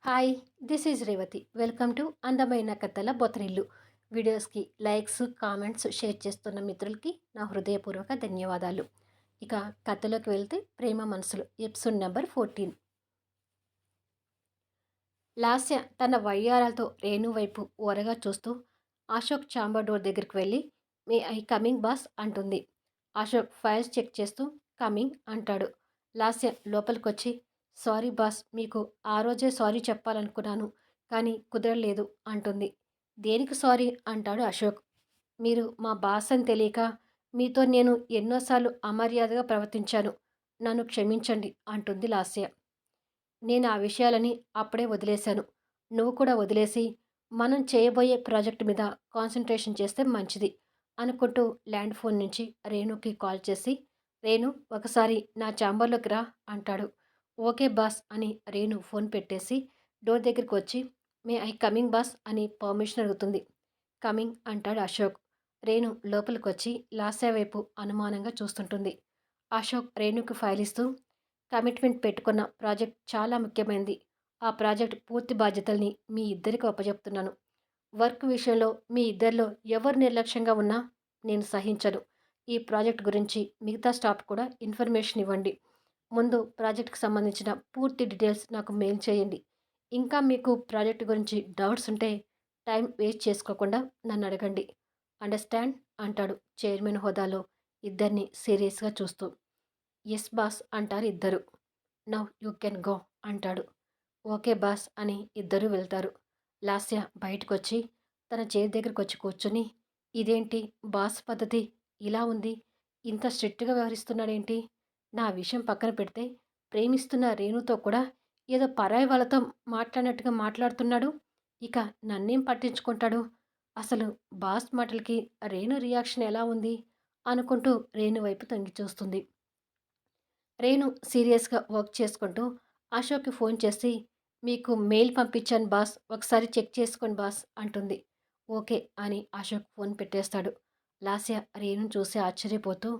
Hi! This is Revathi. Welcome to అందమైన కథల బొతరిల్లు. వీడియోస్‌కి లైక్స్, కామెంట్స్, షేర్ చేస్తున్న మిత్రులకి నా హృదయపూర్వక ధన్యవాదాలు. ఇక కథలోకి వెళ్తే 'ప్రేమ మనసులు' ఎపిసోడ్ నంబర్ 14. లాస్య తన వయ్యారాలతో రేణు వైపు ఓరగా చూస్తూ అశోక్ ఛాంబర్ డోర్ దగ్గరికి వెళ్ళి మే ఐ కమింగ్ బాస్ అంటుంది. అశోక్ ఫైల్స్ చెక్ చేస్తూ కమింగ్ అంటాడు. లాస్య లోపలికొచ్చి సారీ బాస్, మీకు ఆ రోజే సారీ చెప్పాలనుకున్నాను కానీ కుదరలేదు అంటుంది. దేనికి సారీ అంటాడు అశోక్. మీరు మా బాస్ అని తెలియక మీతో నేను ఎన్నోసార్లు అమర్యాదగా ప్రవర్తించాను. నన్ను క్షమించండి అంటుంది లాస్య. నేను ఆ విషయాలని అప్పుడే వదిలేశాను. నువ్వు కూడా వదిలేసి, మనం చేయబోయే ప్రాజెక్ట్ మీద కాన్సంట్రేషన్ చేస్తే మంచిది అనుకుంటూ ల్యాండ్ ఫోన్ నుంచి రేణుకి కాల్ చేసి, రేణు ఒకసారి నా ఛాంబర్‌లోకి రా అంటాడు. ఓకే బాస్ అని రేణు ఫోన్ పెట్టేసి డోర్ దగ్గరికి వచ్చి, మే ఐ కమింగ్ బాస్ అని పర్మిషన్ అడుగుతుంది. కమింగ్ అంటాడు అశోక్. రేణు లోపలికొచ్చి లాస్య వైపు అనుమానంగా చూస్తుంటుంది. అశోక్ రేణుకి ఫైల్ ఇస్తూ, కమిట్మెంట్ పెట్టుకున్న ప్రాజెక్ట్ చాలా ముఖ్యమైనది. ఆ ప్రాజెక్ట్ పూర్తి బాధ్యతల్ని మీ ఇద్దరికి అప్పజెప్తున్నాను. వర్క్ విషయంలో మీ ఇద్దరిలో ఎవరు నిర్లక్ష్యంగా ఉన్నా నేను సహించను. ఈ ప్రాజెక్ట్ గురించి మిగతా స్టాఫ్ కూడా ఇన్ఫర్మేషన్ ఇవ్వండి. ముందు ప్రాజెక్ట్‌కి సంబంధించిన పూర్తి డీటెయిల్స్ నాకు మెయిల్ చేయండి. ఇంకా మీకు ప్రాజెక్ట్ గురించి డౌట్స్ ఉంటే టైం వేస్ట్ చేసుకోకుండా నన్ను అడగండి. అండర్‌స్టాండ్ అంటాడు చైర్మన్ హోదాలో ఇద్దరిని సీరియస్‌గా చూస్తూ. యెస్ బాస్ అంటారు ఇద్దరు. నౌ యూ కెన్ గో అంటాడు. ఓకే బాస్ అని ఇద్దరూ వెళ్తారు. లాస్య బయటకొచ్చి తన చైర్ దగ్గరకొచ్చి కూర్చొని, ఇదేంటి బాస్ పద్ధతి ఇలా ఉంది? ఇంత స్ట్రిక్ట్‌గా వ్యవహరిస్తున్నాడేంటి? నా విషయం పక్కన పెడితే ప్రేమిస్తున్న రేణుతో కూడా ఏదో పరాయి వాళ్ళతో మాట్లాడినట్టుగా మాట్లాడుతున్నాడు. ఇక నన్నేం పట్టించుకుంటాడు? అసలు బాస్ మాటలకి రేణు రియాక్షన్ ఎలా ఉంది? అనుకుంటూ రేణు వైపు తొంగి చూస్తుంది. రేణు సీరియస్‌గా వర్క్ చేసుకుంటూ అశోక్‌కి ఫోన్ చేసి, మీకు మెయిల్ పంపించాను బాస్, ఒకసారి చెక్ చేసుకోండి బాస్ అంటుంది. ఓకే అని అశోక్ ఫోన్ పెట్టేస్తాడు. లాస్య రేణుని చూసి ఆశ్చర్యపోతూ,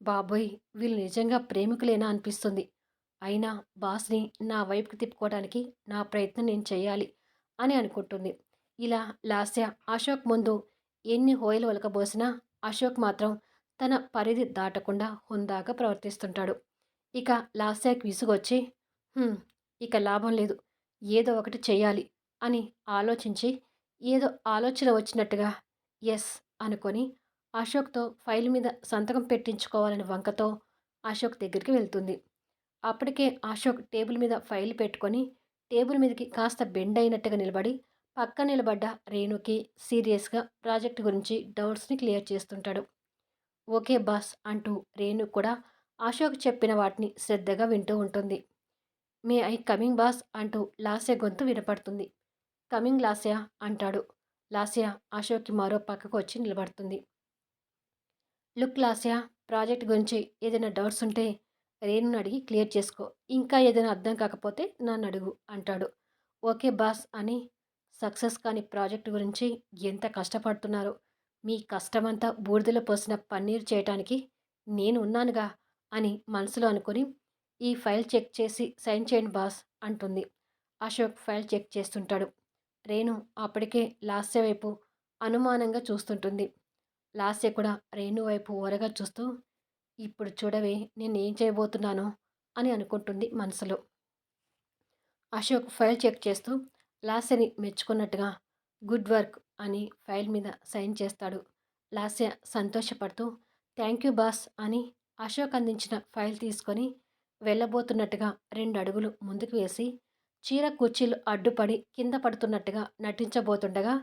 బాబోయ్! వీళ్ళు నిజంగా ప్రేమికులేనా అనిపిస్తుంది. అయినా బాస్‌ని నా వైపుకి తిప్పుకోవడానికి నా ప్రయత్నం నేను చేయాలి అని అనుకుంటుంది. ఇలా లాస్య అశోక్ ముందు ఎన్ని హోయలు ఒలకబోసినా అశోక్ మాత్రం తన పరిధి దాటకుండా హుందాగా ప్రవర్తిస్తుంటాడు. ఇక లాస్యాకి విసుగొచ్చి, "హ్మ్. ఇక లాభం లేదు. ఏదో ఒకటి చెయ్యాలి" అని ఆలోచించి, ఏదో ఆలోచన వచ్చినట్టుగా యెస్ అనుకొని అశోక్‌తో ఫైల్ మీద సంతకం పెట్టించుకోవాలని వంకతో అశోక్ దగ్గరికి వెళ్తుంది. అప్పటికే అశోక్ టేబుల్ మీద ఫైల్ పెట్టుకొని, టేబుల్ మీదకి కాస్త బెండ్ అయినట్టుగా నిలబడి, పక్కన నిలబడ్డ రేణుకి సీరియస్‌గా ప్రాజెక్ట్ గురించి డౌట్స్‌ని క్లియర్ చేస్తుంటాడు. ఓకే బాస్ అంటూ రేణు కూడా అశోక్ చెప్పిన వాటిని శ్రద్ధగా వింటూ ఉంటుంది. మే ఐ కమింగ్ బాస్ అంటూ లాస్య గొంతు వినపడుతుంది. కమింగ్ లాస్య అంటాడు. లాస్య అశోక్కి మరో పక్కకు వచ్చి నిలబడుతుంది. లుక్ లాస్య, ప్రాజెక్ట్ గురించి ఏదైనా డౌట్స్ ఉంటే రేణుని అడిగి క్లియర్ చేసుకో. ఇంకా ఏదైనా అర్థం కాకపోతే నన్ను అడుగు అంటాడు. ఓకే బాస్ అని సక్సెస్ కాని ప్రాజెక్ట్ గురించి ఎంత కష్టపడుతున్నారో, మీ కష్టమంతా బూడిదలో పోసిన పన్నీరు చేయటానికి నేను ఉన్నానుగా అని మనసులో అనుకుని, ఈ ఫైల్ చెక్ చేసి సైన్ చేయండి బాస్ అంటుంది. అశోక్ ఫైల్ చెక్ చేస్తుంటాడు. రేణు అప్పటికే లాస్య వైపు అనుమానంగా చూస్తుంటుంది. లాస్య కూడా రేణు వైపు ఓరగా చూస్తూ, ఇప్పుడు చూడవే నేనేం చేయబోతున్నానో అని అనుకుంటుంది మనసులో. అశోక్ ఫైల్ చెక్ చేస్తూ లాస్యని మెచ్చుకున్నట్టుగా గుడ్ వర్క్ అని ఫైల్ మీద సైన్ చేస్తాడు. లాస్య సంతోషపడుతూ థ్యాంక్ యూ బాస్ అని అశోక్ అందించిన ఫైల్ తీసుకొని వెళ్ళబోతున్నట్టుగా 2 అడుగులు ముందుకు వేసి చీర కుర్చీలు అడ్డుపడి కింద పడుతున్నట్టుగా నటించబోతుండగా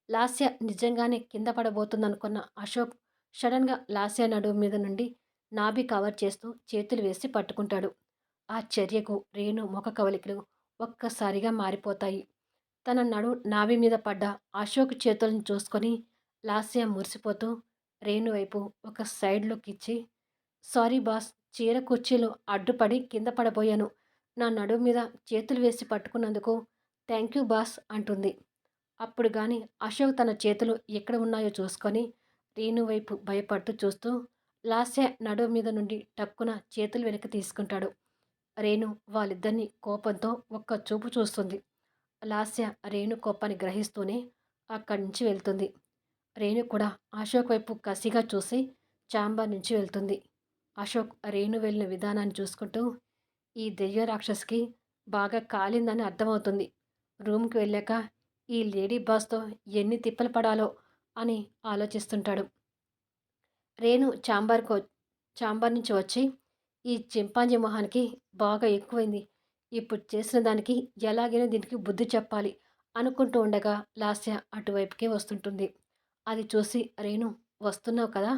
లాస్య నిజంగానే కింద పడబోతుందనుకున్న అశోక్ సడన్గా లాస్య నడుము మీద నుండి నాభి కవర్ చేస్తూ చేతులు వేసి పట్టుకుంటాడు. ఆ చర్యకు రేణు ముఖ కవలికలు ఒక్కసారిగా మారిపోతాయి. తన నాభి మీద పడ్డ అశోక్ చేతులను చూసుకొని లాస్య మురిసిపోతూ రేణు వైపు ఒక సైడ్ లుక్ ఇచ్చి, సారీ బాస్, చీర కుర్చీలు అడ్డుపడి కింద పడబోయాను. నా నడుము మీద చేతులు వేసి పట్టుకున్నందుకు థ్యాంక్ యూ బాస్ అంటుంది. అప్పుడు గాని అశోక్ తన చేతులు ఎక్కడ ఉన్నాయో చూసుకొని రేణు వైపు భయపడుతూ చూస్తూ లాస్య నడుము మీద నుండి టక్కున చేతులు వెనక్కి తీసుకుంటాడు. రేణు వాళ్ళిద్దరిని కోపంతో ఒక్క చూపు చూస్తుంది. లాస్య రేణు కోపాన్ని గ్రహిస్తూనే అక్కడి నుంచి వెళ్తుంది. రేణు కూడా అశోక్ వైపు కసిగా చూసి చాంబర్ నుంచి వెళ్తుంది. అశోక్ రేణు వెళ్ళిన విధానాన్ని చూసుకుంటూ ఈ దెయ్య రాక్షసికి బాగా కాలిందని అర్థమవుతుంది. రూమ్‌కి వెళ్ళాక ఈ లేడీ బాస్‌తో ఎన్ని తిప్పలు పడాలో అని ఆలోచిస్తుంటాడు. రేణు చాంబర్ నుంచి వచ్చి ఈ చింపాంజీ మొహానికి బాగా ఎక్కువైంది. ఇప్పుడు చేసిన దానికి ఎలాగైనా దీనికి బుద్ధి చెప్పాలి అనుకుంటూ ఉండగా లాస్య అటువైపుకే వస్తుంటుంది. అది చూసి రేణు వస్తున్నావు కదా,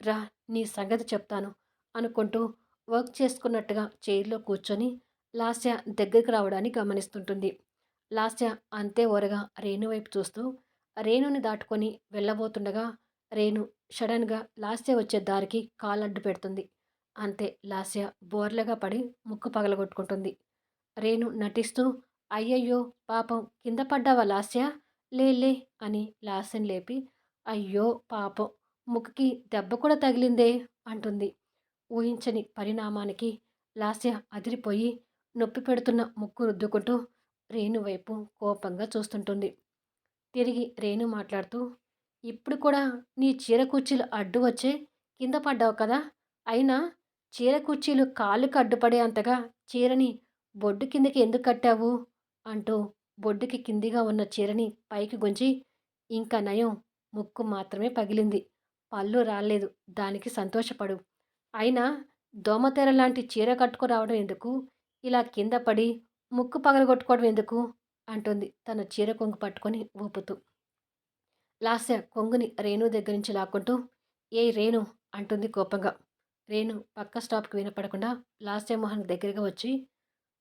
రా నీ సంగతి చెప్తాను అనుకుంటూ వర్క్ చేసుకున్నట్టుగా చైర్‌లో కూర్చొని లాస్య దగ్గరికి రావడాన్ని గమనిస్తుంటుంది. లాస్య అంతే ఓరగా రేణు వైపు చూస్తూ రేణుని దాటుకొని వెళ్ళబోతుండగా రేణు సడన్‌గా లాస్య వచ్చే దారికి కాలడ్డు పెడుతుంది. అంతే లాస్య బోర్లగా పడి ముక్కు పగలగొట్టుకుంటుంది. రేణు నటిస్తూ అయ్యయ్యో పాపం కింద పడ్డావా లాస్య, లే లే అని లాస్యని లేపి అయ్యో పాపం ముక్కుకి దెబ్బ కూడా తగిలిందే అంటుంది. ఊహించని పరిణామానికి లాస్య అదిరిపోయి నొప్పి పెడుతున్న ముక్కు రుద్దుకుంటూ రేణు వైపు కోపంగా చూస్తుంటుంది. తిరిగి రేణు మాట్లాడుతూ ఇప్పుడు కూడా నీ చీర కుర్చీలు అడ్డు వచ్చే కింద పడ్డావు కదా, అయినా చీర కుర్చీలు కాళ్ళకు అడ్డుపడే అంతగా చీరని బొడ్డు కిందకి ఎందుకు కట్టావు అంటూ బొడ్డుకి కిందిగా ఉన్న చీరని పైకి గుంజి ఇంకా నయం ముక్కు మాత్రమే పగిలింది, పళ్ళు రాలేదు, దానికి సంతోషపడు. అయినా దోమతెర లాంటి చీర కట్టుకురావడం ఎందుకు, ఇలా కింద పడి ముక్కు పగలగొట్టుకోవడం ఎందుకు అంటుంది తన చీర కొంగు పట్టుకొని ఊపుతూ. లాస్య కొంగుని రేణు దగ్గర నుంచి లాక్కుంటూ ఏయ్ రేణు అంటుంది కోపంగా. రేణు పక్క స్టాప్కి వినపడకుండా లాస్య మొహన్ దగ్గరగా వచ్చి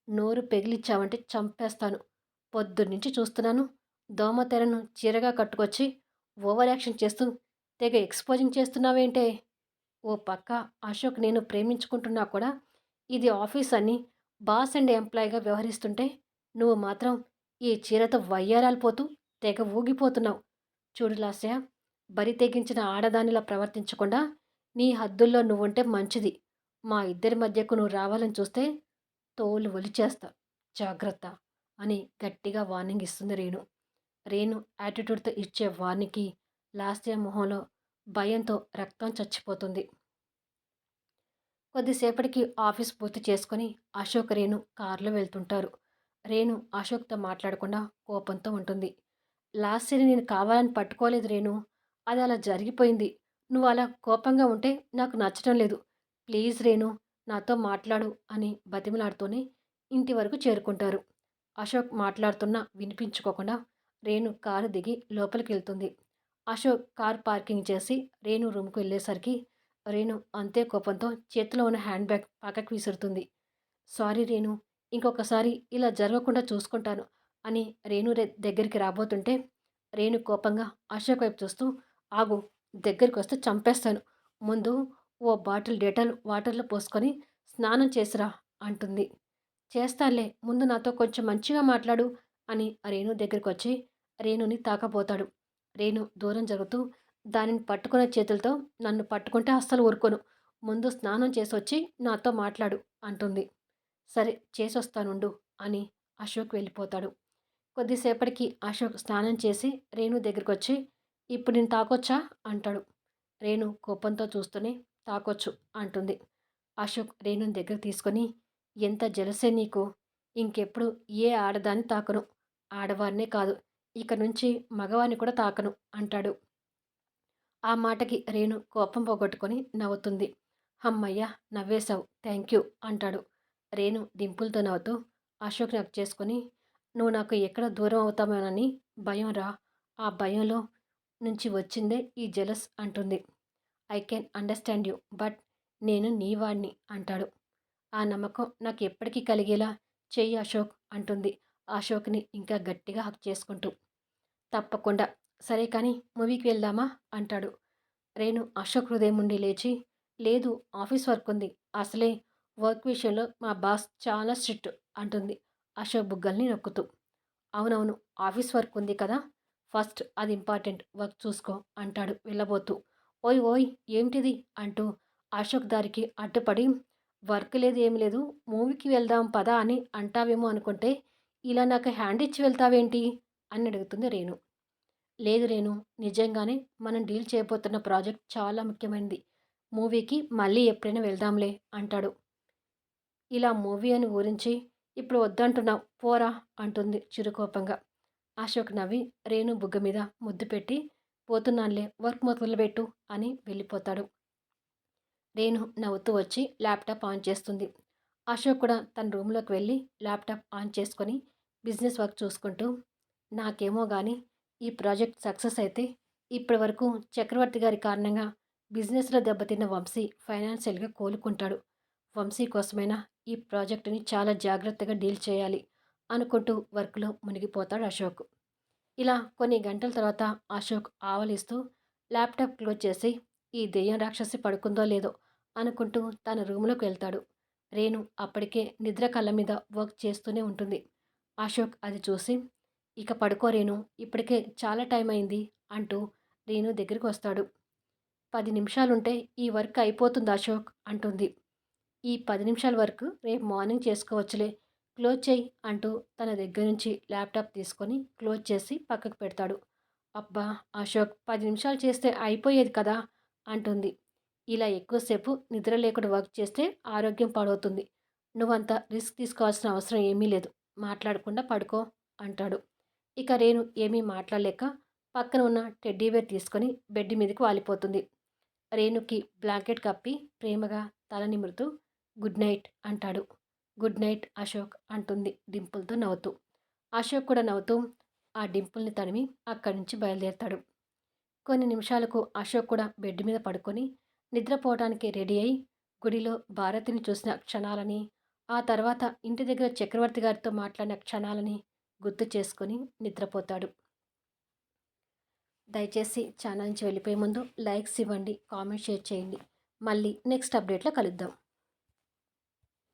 నోరు పెగిలిచ్చావంటే చంపేస్తాను, పొద్దున్నుంచి చూస్తున్నాను దోమతెరను చీరగా కట్టుకొచ్చి ఓవర్ యాక్షన్ చేస్తూ తెగ ఎక్స్పోజింగ్ చేస్తున్నావేంటే. ఓ పక్క అశోక్ నేను ప్రేమించుకుంటున్నా కూడా ఇది ఆఫీస్ అని బాస్ అండ్ ఎంప్లాయీగా వ్యవహరిస్తుంటే నువ్వు మాత్రం ఈ చీరతో వయ్యారాలు పోతూ తెగ ఊగిపోతున్నావు. చూడు లాస్య, బరి తెగించిన ఆడదానిలా ప్రవర్తించకుండా నీ హద్దుల్లో నువ్వుంటే మంచిది. మా ఇద్దరి మధ్యకు నువ్వు రావాలని చూస్తే తోలు ఒలిచేస్తా, జాగ్రత్త అని గట్టిగా వార్నింగ్ ఇస్తుంది రేణు. రేణు యాటిట్యూడ్తో ఇచ్చే వార్నింగ్కి లాస్య మొహంలో భయంతో రక్తం చచ్చిపోతుంది. కొద్దిసేపటికి ఆఫీస్ పూర్తి చేసుకొని అశోక్ రేణు కారులో వెళ్తుంటారు. రేణు అశోక్తో మాట్లాడకుండా కోపంతో ఉంటుంది. లాస్యని నేను కావాలని పట్టుకోలేదు రేణు, అది అలా జరిగిపోయింది. నువ్వు అలా కోపంగా ఉంటే నాకు నచ్చడం లేదు. ప్లీజ్ రేణు నాతో మాట్లాడు అని బతిమలాడుతూనే ఇంటి వరకు చేరుకుంటారు. అశోక్ మాట్లాడుతున్నా వినిపించుకోకుండా రేణు కారు దిగి లోపలికి వెళ్తుంది. అశోక్ కార్ పార్కింగ్ చేసి రేణు రూమ్కి వెళ్ళేసరికి రేణు అంతే కోపంతో చేతిలో ఉన్న హ్యాండ్ బ్యాగ్ పక్కకి విసురుతుంది. సారీ రేణు, ఇంకొకసారి ఇలా జరగకుండా చూసుకుంటాను అని రేణు దగ్గరికి రాబోతుంటే రేణు కోపంగా అశోక్ వైపు చూస్తూ ఆగు, దగ్గరికి వస్తే చంపేస్తాను, ముందు ఓ బాటిల్ డేటాల్ వాటర్లో పోసుకొని స్నానం చేసిరా అంటుంది. చేస్తానులే, ముందు నాతో కొంచెం మంచిగా మాట్లాడు అని రేణు దగ్గరికి వచ్చి రేణుని తాకబోతాడు. రేణు దూరం జరుగుతూ దానిని పట్టుకున్న చేతులతో నన్ను పట్టుకుంటే అస్సలు ఊరుకోను, ముందు స్నానం చేసొచ్చి నాతో మాట్లాడు అంటుంది. సరే చేసొస్తానుండు అని అశోక్ వెళ్ళిపోతాడు. కొద్దిసేపటికి అశోక్ స్నానం చేసి రేణు దగ్గరికొచ్చి ఇప్పుడు నేను తాకొచ్చా అంటాడు. రేణు కోపంతో చూస్తూనే తాకొచ్చు అంటుంది. అశోక్ రేణుని దగ్గర తీసుకొని ఎంత జలసే నీకు, ఇంకెప్పుడు ఏ ఆడదాన్ని తాకను, ఆడవారినే కాదు ఇక నుంచి మగవారిని కూడా తాకను అంటాడు. ఆ మాటకి రేణు కోపం పోగొట్టుకొని నవ్వుతుంది. హమ్మయ్య నవ్వేశావు, థ్యాంక్ యూ అంటాడు. రేణు డింపుల్తో నవ్వుతూ అశోక్ నాకు చేసుకొని నువ్వు నాకు ఎక్కడ దూరం అవుతామోనని భయం రా, ఆ భయంలో నుంచి వచ్చిందే ఈ జెలస్ అంటుంది. I can understand you but నేను నీ వాడిని అంటాడు. ఆ నమ్మకం నాకు ఎప్పటికీ కలిగేలా చెయ్యి అశోక్ అంటుంది అశోక్ని ఇంకా గట్టిగా హక్ చేసుకుంటూ. తప్పకుండా, సరే కానీ మూవీకి వెళ్దామా అంటాడు. రేణు అశోక్ హృదయం నుండి లేచి లేదు ఆఫీస్ వర్క్ ఉంది, అసలే వర్క్ విషయంలో మా బాస్ చాలా స్ట్రిక్ట్ అంటుంది అశోక్ బుగ్గల్ని నొక్కుతూ. అవునవును, ఆఫీస్ వర్క్ ఉంది కదా, ఫస్ట్ అది ఇంపార్టెంట్, వర్క్ చూసుకో అంటాడు వెళ్ళబోతూ. ఓయ్ ఓయ్ ఏమిటిది అంటూ అశోక్ దారికి అడ్డుపడి వర్క్ లేదు ఏమి లేదు, మూవీకి వెళ్దాం పదా అని అంటావేమో అనుకుంటే ఇలా నాకు హ్యాండ్ ఇచ్చి వెళ్తావేంటి అని అడుగుతుంది రేణు. లేదు రేణు, నిజంగానే మనం డీల్ చేయబోతున్న ప్రాజెక్ట్ చాలా ముఖ్యమైనది. మూవీకి మళ్ళీ ఎప్పుడైనా వెళ్దాంలే అంటాడు. ఇలా మూవీ అని ఊరించి ఇప్పుడు వద్దంటున్నావు పోరా అంటుంది చిరుకోపంగా. అశోక్ నవ్వి రేణు బుగ్గ మీద ముద్దు పెట్టి పోతున్నానులే వర్క్ మొదలుపెట్టు అని వెళ్ళిపోతాడు. రేణు నవ్వుతూ వచ్చి ల్యాప్టాప్ ఆన్ చేస్తుంది. అశోక్ కూడా తన రూమ్లోకి వెళ్ళి ల్యాప్టాప్ ఆన్ చేసుకొని బిజినెస్ వర్క్ చూసుకుంటూ నాకేమో కానీ ఈ ప్రాజెక్ట్ సక్సెస్ అయితే ఇప్పటి వరకు చక్రవర్తి గారి కారణంగా బిజినెస్లో దెబ్బతిన్న వంశీ ఫైనాన్షియల్గా కోలుకుంటాడు. వంశీ కోసమైనా ఈ ప్రాజెక్టుని చాలా జాగ్రత్తగా డీల్ చేయాలి అనుకుంటూ వర్క్లో మునిగిపోతాడు అశోక్. ఇలా కొన్ని గంటల తర్వాత అశోక్ ఆవలిస్తూ ల్యాప్టాప్ క్లోజ్ చేసి ఈ దెయ్యం రాక్షసి పడుకుందో లేదో అనుకుంటూ తన రూమ్లోకి వెళ్తాడు. రేణు అప్పటికే నిద్ర కళ్ళ మీద వర్క్ చేస్తూనే ఉంటుంది. అశోక్ అది చూసి ఇక పడుకో రేణు, ఇప్పటికే చాలా టైం అయింది అంటూ రేణు దగ్గరికి వస్తాడు. 10 నిమిషాలుంటే ఈ వర్క్ అయిపోతుంది అశోక్ అంటుంది. ఈ 10 నిమిషాల వర్క్ రేపు మార్నింగ్ చేసుకోవచ్చులే, క్లోజ్ చేయి అంటూ తన దగ్గర నుంచి ల్యాప్టాప్ తీసుకొని క్లోజ్ చేసి పక్కకు పెడతాడు. అబ్బా అశోక్, 10 నిమిషాలు చేస్తే అయిపోయేది కదా అంటుంది. ఇలా ఎక్కువసేపు నిద్ర లేకుండా వర్క్ చేస్తే ఆరోగ్యం పాడవుతుంది. నువ్వంత రిస్క్ తీసుకోవాల్సిన అవసరం ఏమీ లేదు. మాట్లాడకుండా పడుకో అంటాడు. ఇక రేణు ఏమీ మాట్లాడలేక పక్కన ఉన్న టెడ్డీబేర్ తీసుకొని బెడ్ మీదకి వాలిపోతుంది. రేణుకి బ్లాంకెట్ కప్పి ప్రేమగా తల నిమురుతూ గుడ్ నైట్ అంటాడు. గుడ్ నైట్ అశోక్ అంటుంది డింపుల్తో నవ్వుతూ. అశోక్ కూడా నవ్వుతూ ఆ డింపుల్ని తడిమి అక్కడి నుంచి బయలుదేరతాడు. కొన్ని నిమిషాలకు అశోక్ కూడా బెడ్ మీద పడుకొని నిద్రపోవడానికి రెడీ అయి గుడిలో భారతిని చూసిన క్షణాలని, ఆ తర్వాత ఇంటి దగ్గర చక్రవర్తి గారితో మాట్లాడిన క్షణాలని గుర్తు చేసుకొని నిద్రపోతాడు. దయచేసి ఛానల్ నుంచి వెళ్ళిపోయే ముందు లైక్స్ ఇవ్వండి, కామెంట్ షేర్ చేయండి. మళ్ళీ నెక్స్ట్ అప్డేట్లో కలుద్దాం.